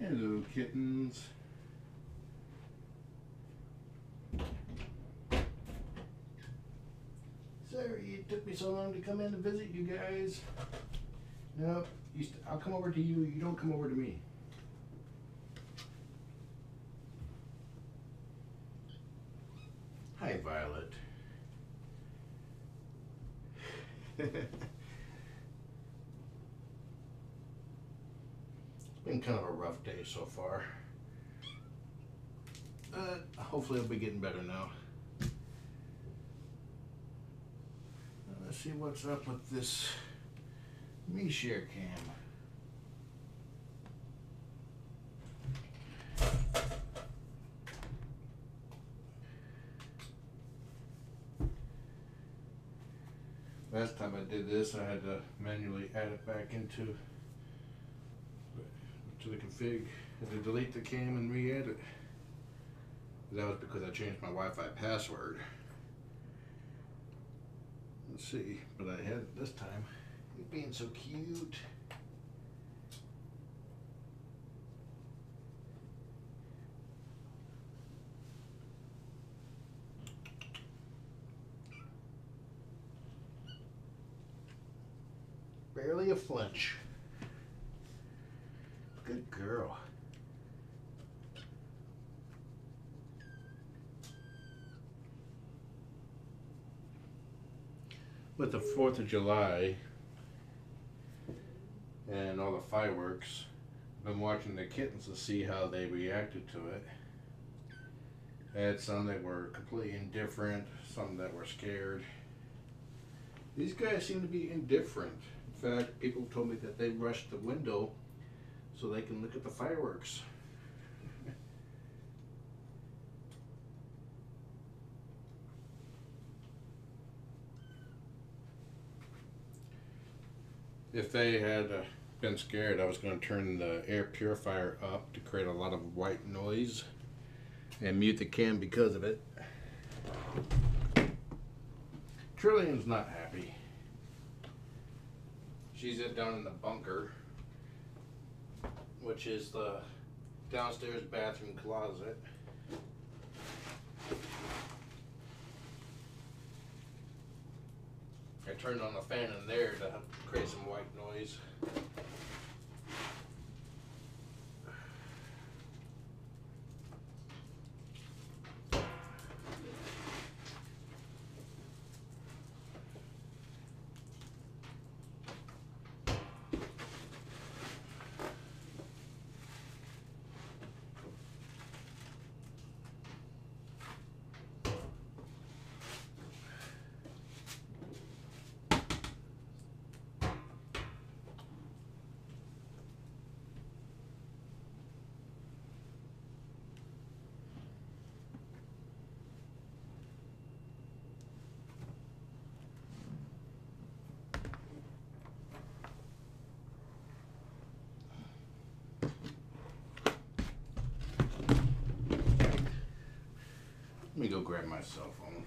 Hello, kittens. Sorry it took me so long to come in to visit you guys. No, I'll come over to you. You don't come over to me. Hi, Violet. It's been kind of a rough day so far. Hopefully it'll be getting better now. Let's see what's up with this meshare cam. Last time I did this, I had to manually add it back into the config. I had to delete the cam and re-add it. That was because I changed my Wi-Fi password. Let's see, but I had it this time. He's being so cute. Barely a flinch. Good girl. With the 4th of July and all the fireworks, I've been watching the kittens to see how they reacted to it. I had some that were completely indifferent, some that were scared. These guys seem to be indifferent. In fact, people told me that they rushed the window so they can look at the fireworks. If they had been scared, I was going to turn the air purifier up to create a lot of white noise and mute the cam because of it. Trillian's not happy. She's down in the bunker, which is the downstairs bathroom closet. I turned on the fan in there to create some white noise. Let me go grab my cell phone.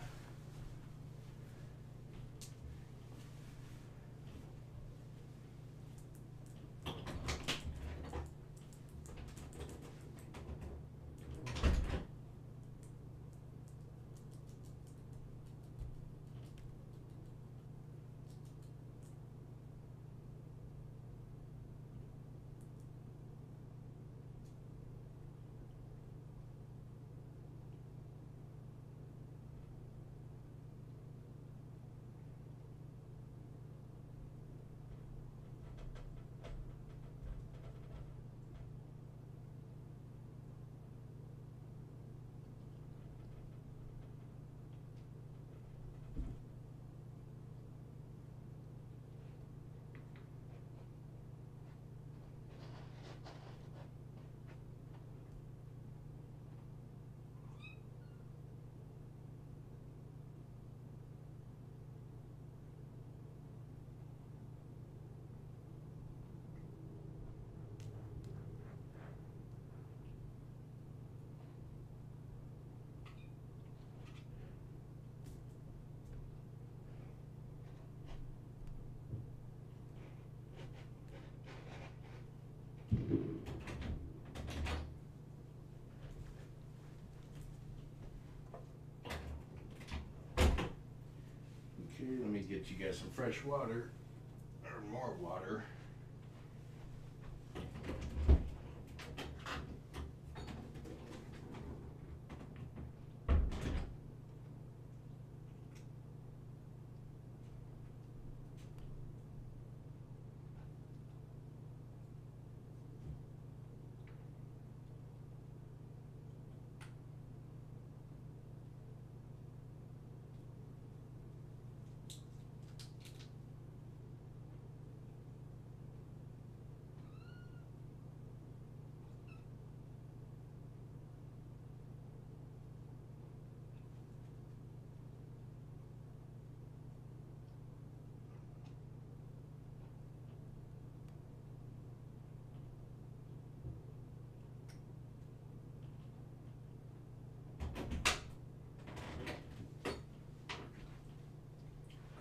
let me get you guys some fresh water, or more water.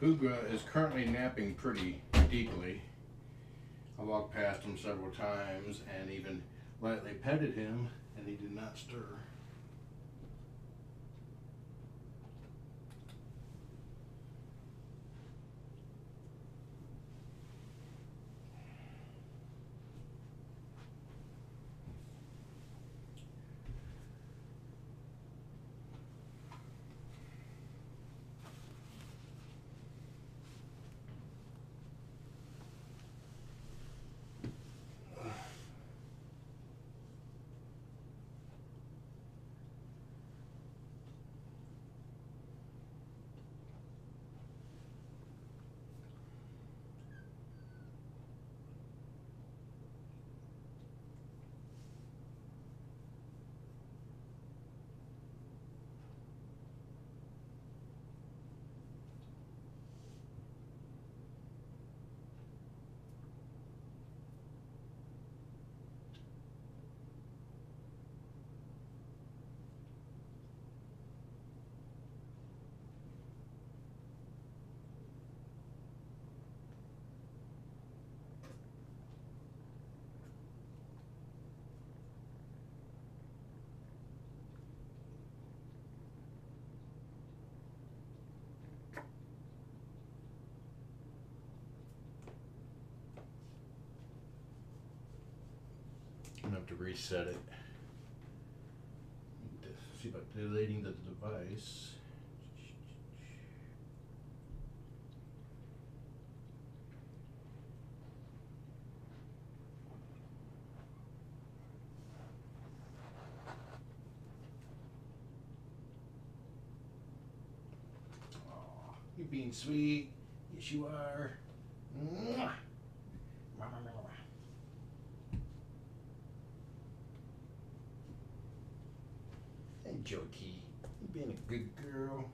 Skooglund is currently napping pretty deeply. I walked past him several times and even lightly petted him, and he did not stir. I'm gonna have to reset it. See about deleting the device. Oh, you're being sweet. Yes, you are. Mwah. And Joti, you being a good girl.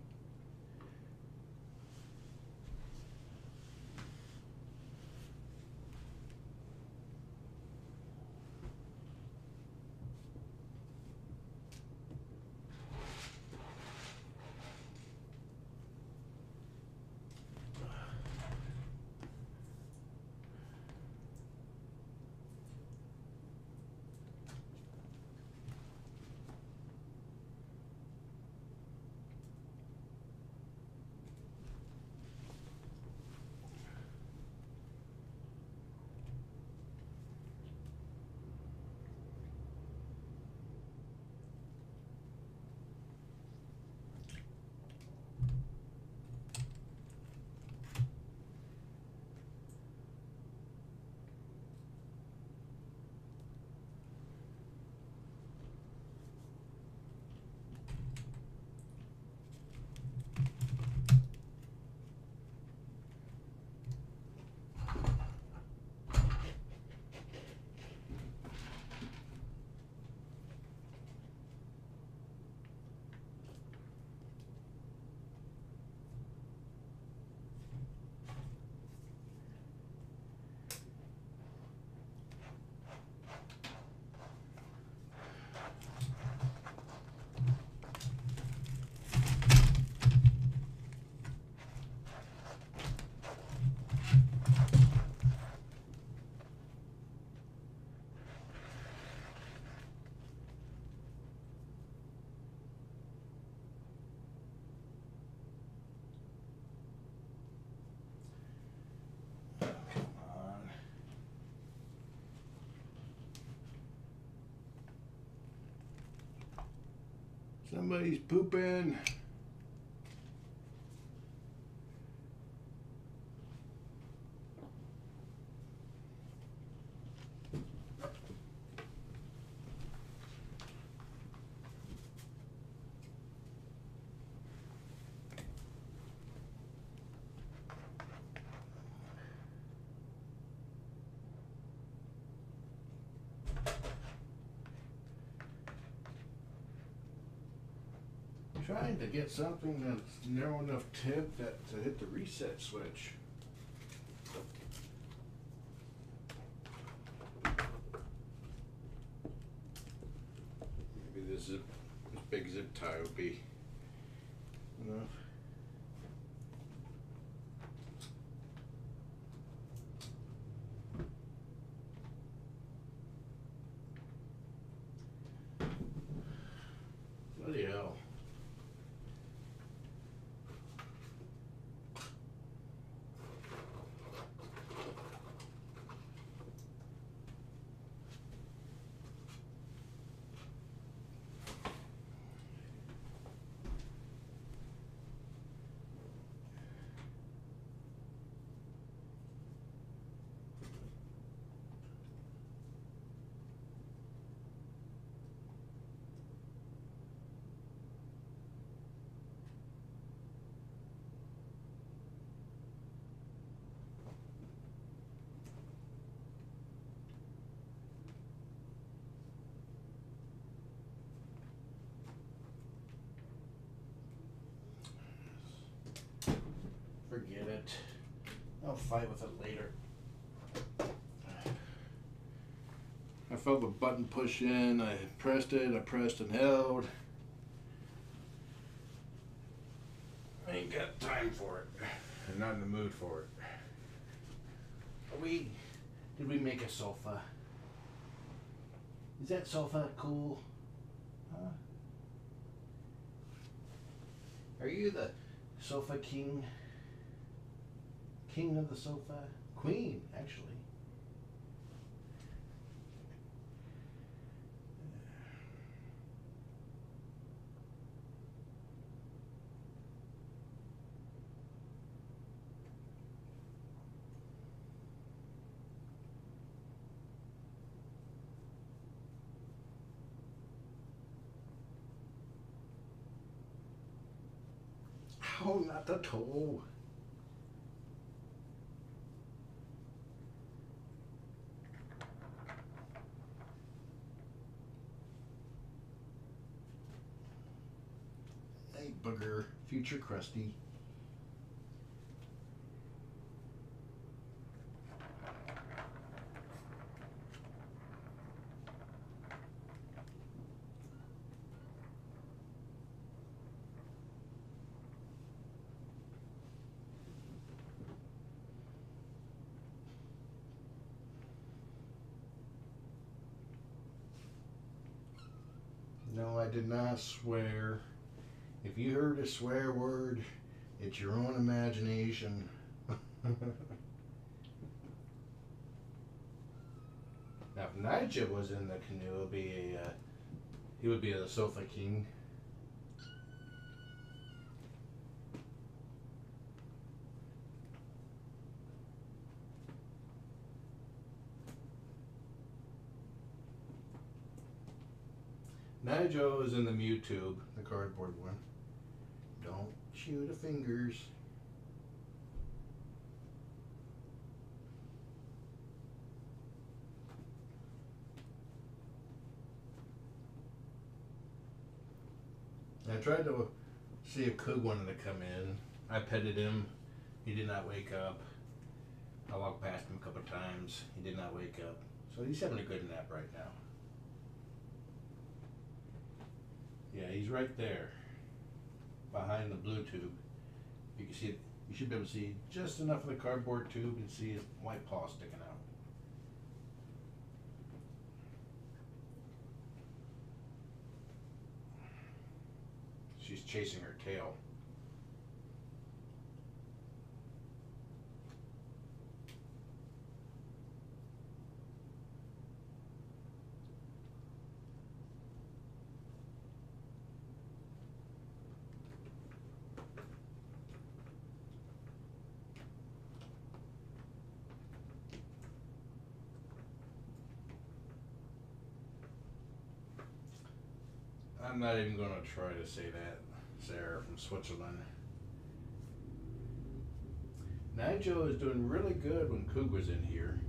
Somebody's pooping. Trying to get something that's narrow enough tip that to hit the reset switch. Maybe this big zip tie would be enough. Bloody hell. Forget it. I'll fight with it later. I felt the button push in. I pressed it. I pressed and held. I ain't got time for it. I'm not in the mood for it. Did we make a sofa? Is that sofa cool? Huh? Are you the sofa king? King of the sofa? Queen, actually. Oh, not the toe. Hey, booger. Future crusty. No, I did not swear. If you heard a swear word, it's your own imagination. Now, if Nigel was in the canoe, he would be the sofa king. Nigel is in the Mewtube, the cardboard one. Don't chew the fingers. I tried to see if Koog wanted to come in. I petted him. He did not wake up. I walked past him a couple of times. He did not wake up. So he's having a good nap right now. Yeah, he's right there, behind the blue tube. You can see it. You should be able to see just enough of the cardboard tube and see his white paw sticking out. She's chasing her tail. I'm not even going to try to say that. Sara from Switzerland. Nigel is doing really good when Coog was in here.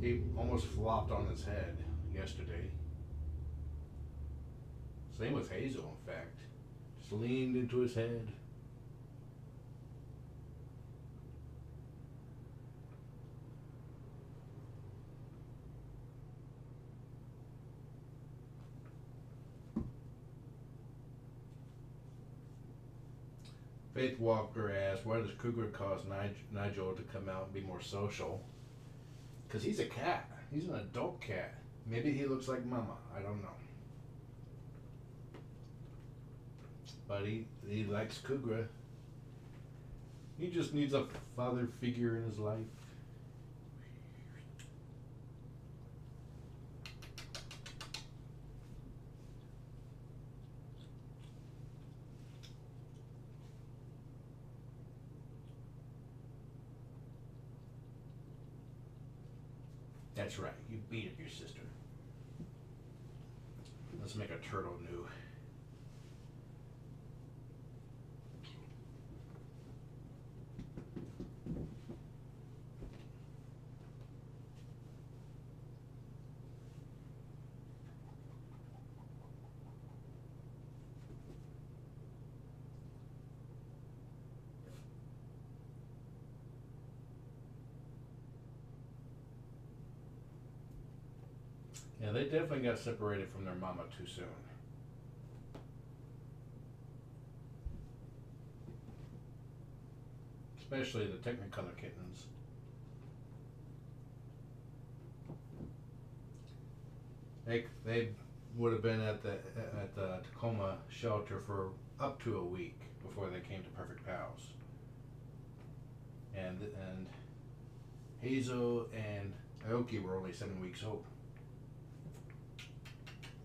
He almost flopped on his head yesterday. Same with Hazel, in fact. Just leaned into his head. Faith Walker asked, why does Cougar cause Nigel to come out and be more social? Because he's a cat. He's an adult cat. Maybe he looks like Mama. I don't know. But he likes Cougar. He just needs a father figure in his life. That's right, you beat up your sister. Let's make a turtle new. Yeah, they definitely got separated from their mama too soon. Especially the Technicolor kittens. They would have been at the Tacoma shelter for up to a week before they came to Purrfect Pals. And Hazel and Ioke were only 7 weeks old.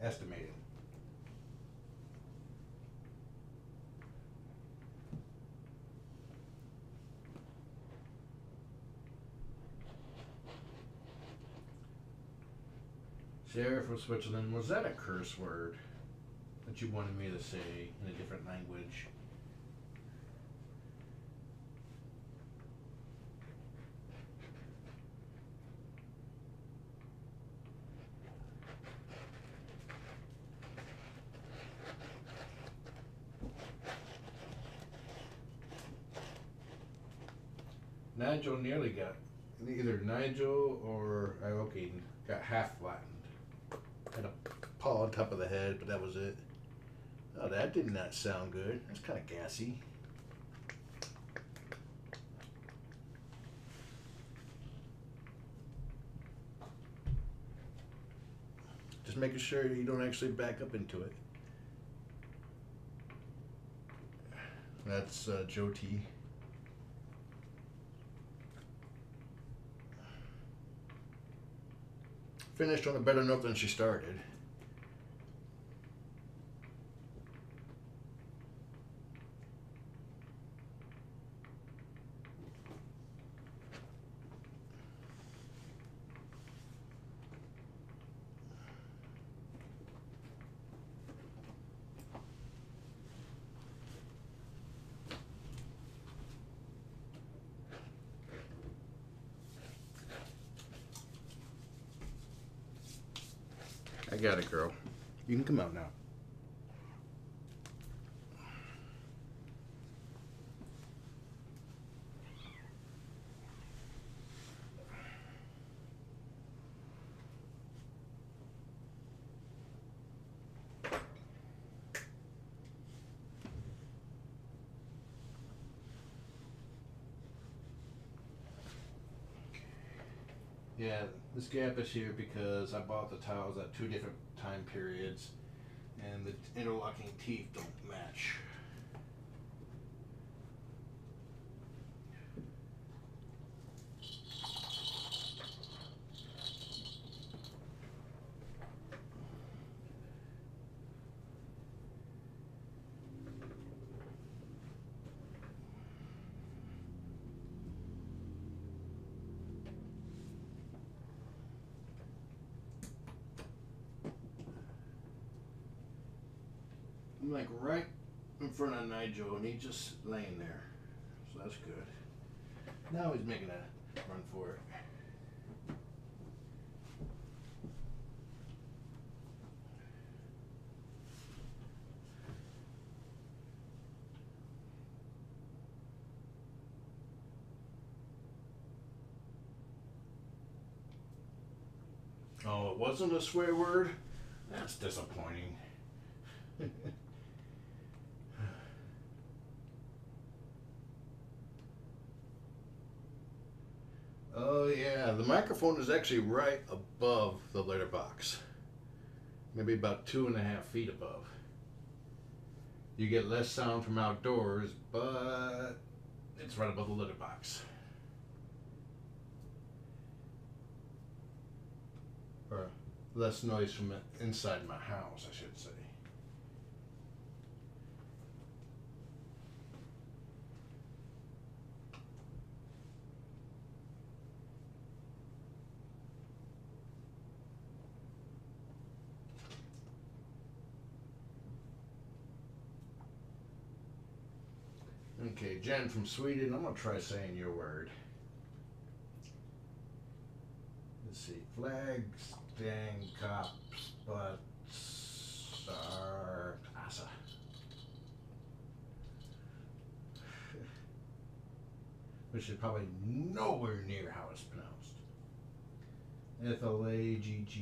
Estimated. Sara from Switzerland, was that a curse word that you wanted me to say in a different language? Nigel nearly got, either Nigel or Ioke got half flattened. Had a paw on top of the head, but that was it. Oh, that did not sound good. That's kind of gassy. Just making sure you don't actually back up into it. That's Joti. Finished on a better note than she started. I got it, girl. You can come out now. Yeah, this gap is here because I bought the tiles at 2 different time periods and the interlocking teeth don't match. I'm like right in front of Nigel, and he's just laying there. So that's good. Now he's making a run for it. Oh, it wasn't a swear word? That's disappointing. Oh yeah, the microphone is actually right above the litter box. Maybe about 2.5 feet above. You get less sound from outdoors, but it's right above the litter box. Or less noise from inside my house, I should say. Okay, Jen from Sweden, I'm going to try saying your word. Let's see. Flags, dang, cops, butts, are asa. Which is probably nowhere near how it's pronounced. FLAGGSTANNOPPSPUTSARTRASA.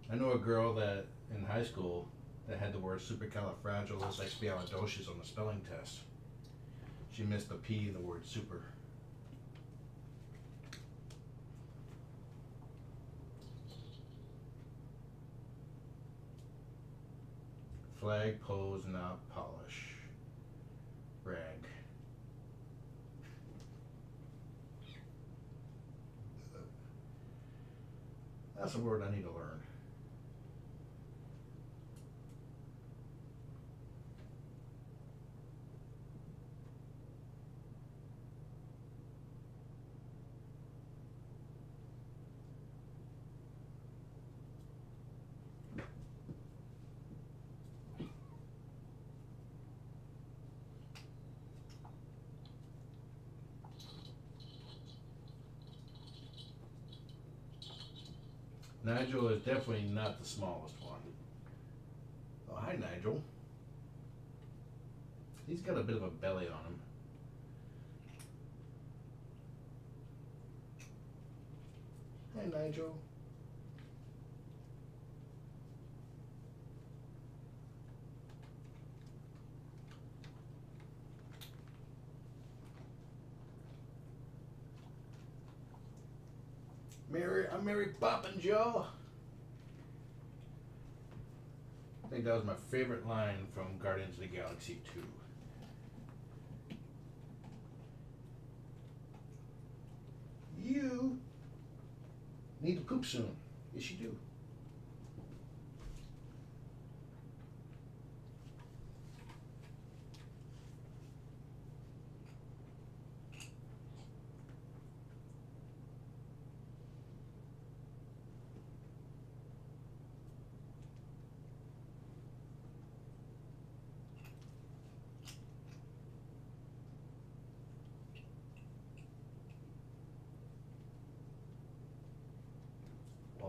I know a girl that in high school that had the word supercalifragilisticexpialidocious on the spelling test. She missed the P in the word super. Flag, pose, not polish. Rag. That's a word I need to learn. Nigel is definitely not the smallest one. Oh, hi, Nigel. He's got a bit of a belly on him. Hi, Nigel. I'm Mary Poppins, y'all. I think that was my favorite line from Guardians of the Galaxy 2. You need to poop soon. Yes, you do.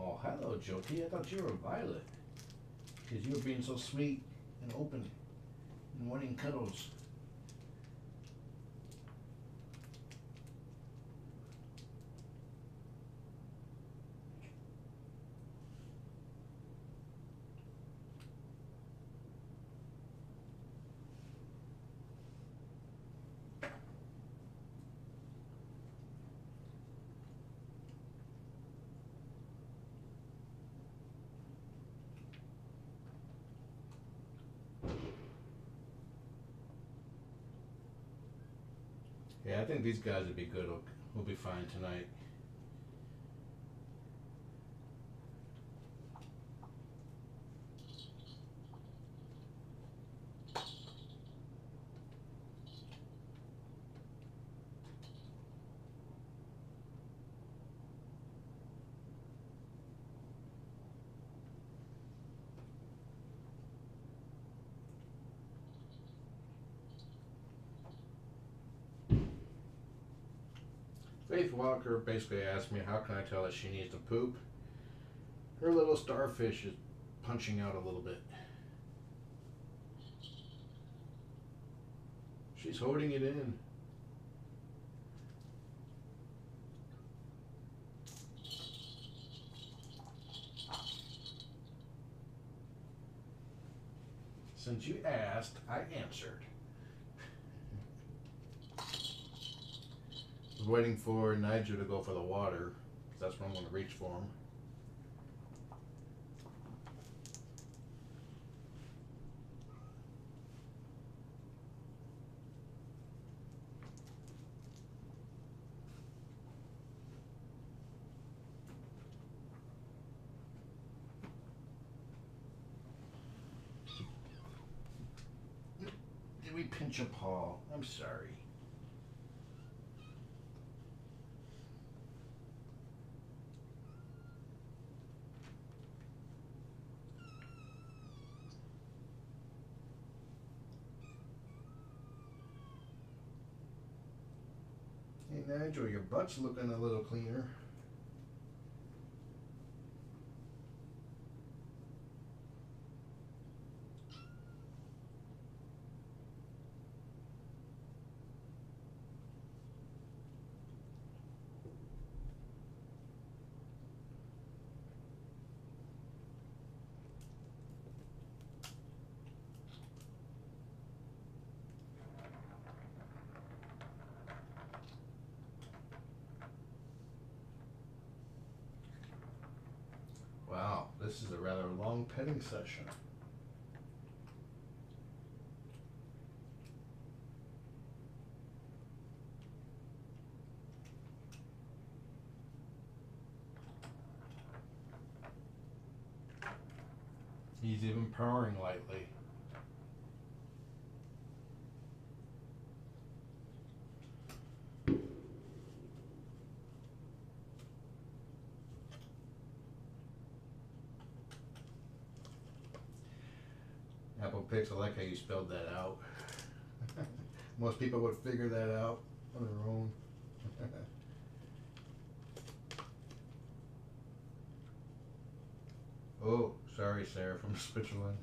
Oh, hello, Joti. I thought you were Violet. Because you were being so sweet and open and wanting cuddles. Yeah, I think these guys would be good. We'll be fine tonight. Faith Walker basically asked me, how can I tell that she needs to poop? Her little starfish is punching out a little bit. She's holding it in. Since you asked, I answered. I was waiting for Nigel to go for the water, because that's when I'm going to reach for him. Did we pinch a paw? I'm sorry. Hey Nigel, your butt's looking a little cleaner. Wow, this is a rather long petting session. He's even purring lightly. Apple Picks, I like how you spelled that out. Most people would figure that out on their own. Oh, sorry, Sara from Switzerland.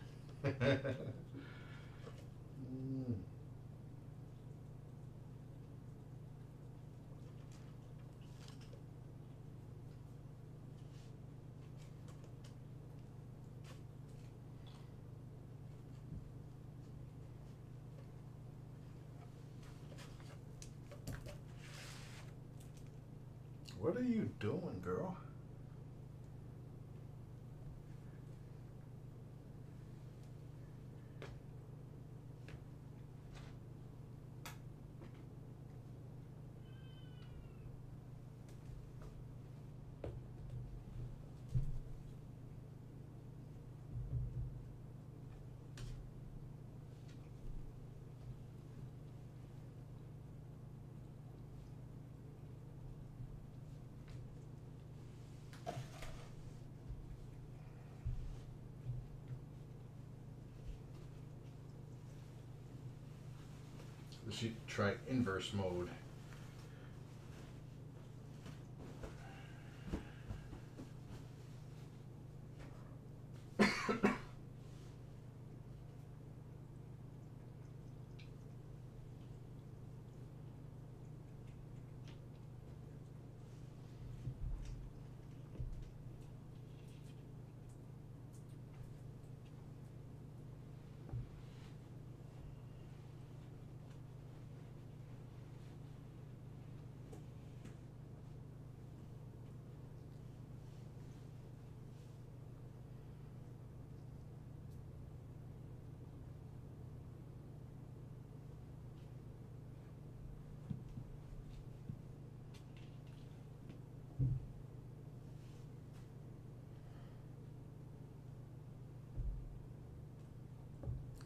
What are you doing, girl? We should try inverse mode.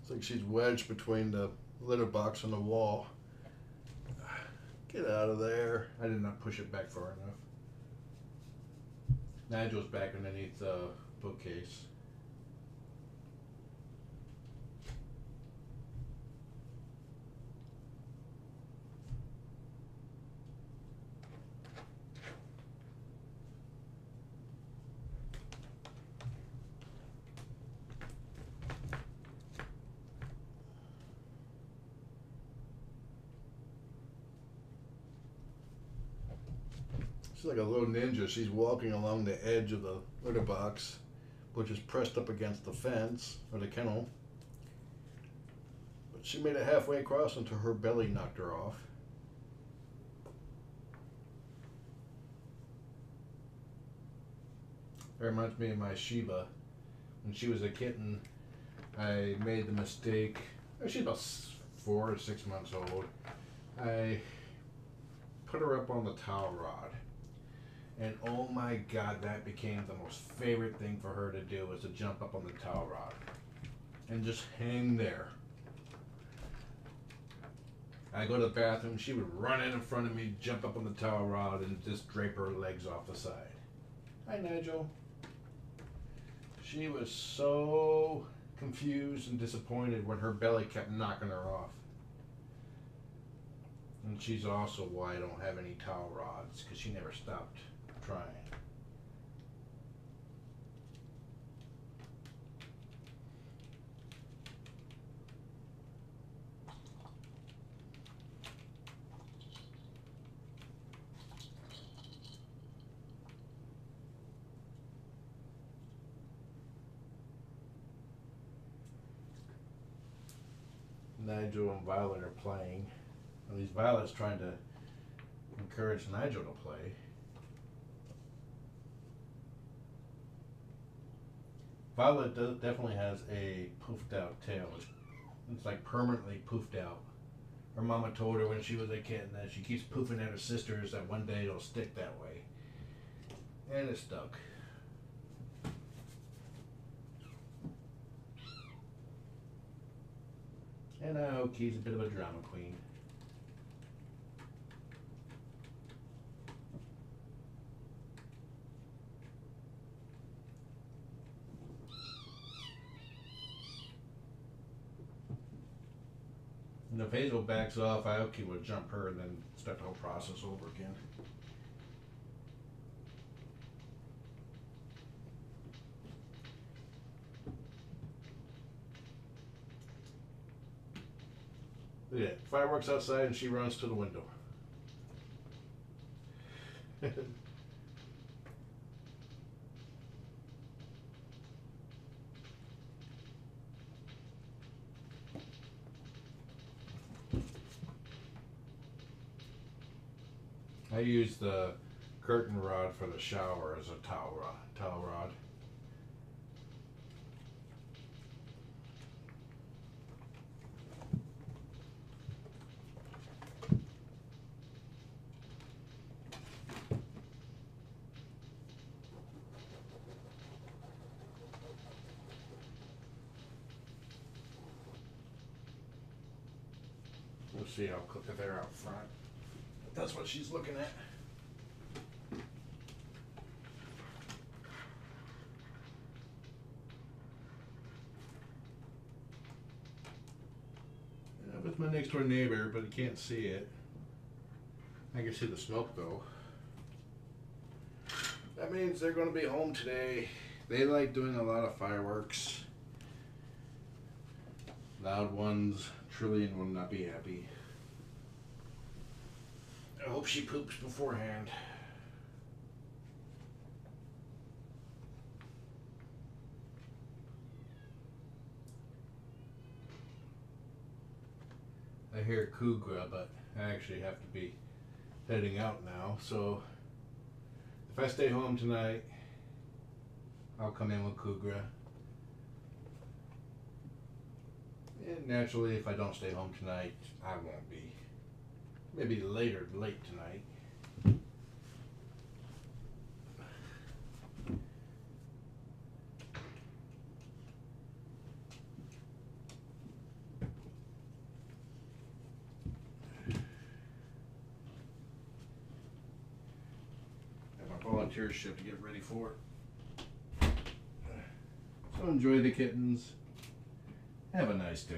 It's like she's wedged between the litter box and the wall. Get out of there. I did not push it back far enough. Nigel's back underneath the bookcase. She's like a little ninja. She's walking along the edge of the litter box, which is pressed up against the fence or the kennel. But she made it halfway across until her belly knocked her off. It reminds me of my Shiba. When she was a kitten, I made the mistake. She's about 4 or 6 months old. I put her up on the towel rod. And oh my God, that became the most favorite thing for her to do, was to jump up on the towel rod and just hang there. I go to the bathroom, she would run in front of me, jump up on the towel rod, and just drape her legs off the side. Hi, Nigel. She was so confused and disappointed when her belly kept knocking her off. And she's also why I don't have any towel rods, because she never stopped trying. Nigel and Violet are playing. At least Violet's trying to encourage Nigel to play. Violet definitely has a poofed out tail. It's like permanently poofed out. Her mama told her when she was a kitten that she keeps poofing at her sisters that one day it'll stick that way. And it stuck. And Ioke's a bit of a drama queen. And if Hazel backs off, Ioke will jump her and then start the whole process over again. Look at that. Fireworks outside and she runs to the window. I use the curtain rod for the shower as a towel rod. We'll see, I'll clip it there out front. That's what she's looking at. Yeah, it's my next door neighbor, but you can't see it. I can see the smoke though. That means they're going to be home today. They like doing a lot of fireworks. Loud ones. Trillian will not be happy. I hope she poops beforehand. I hear Kugra, but I actually have to be heading out now. So if I stay home tonight, I'll come in with Kugra. And naturally, if I don't stay home tonight, I won't be. Maybe late tonight. Have my volunteer shift to get ready for it. So enjoy the kittens. Have a nice day.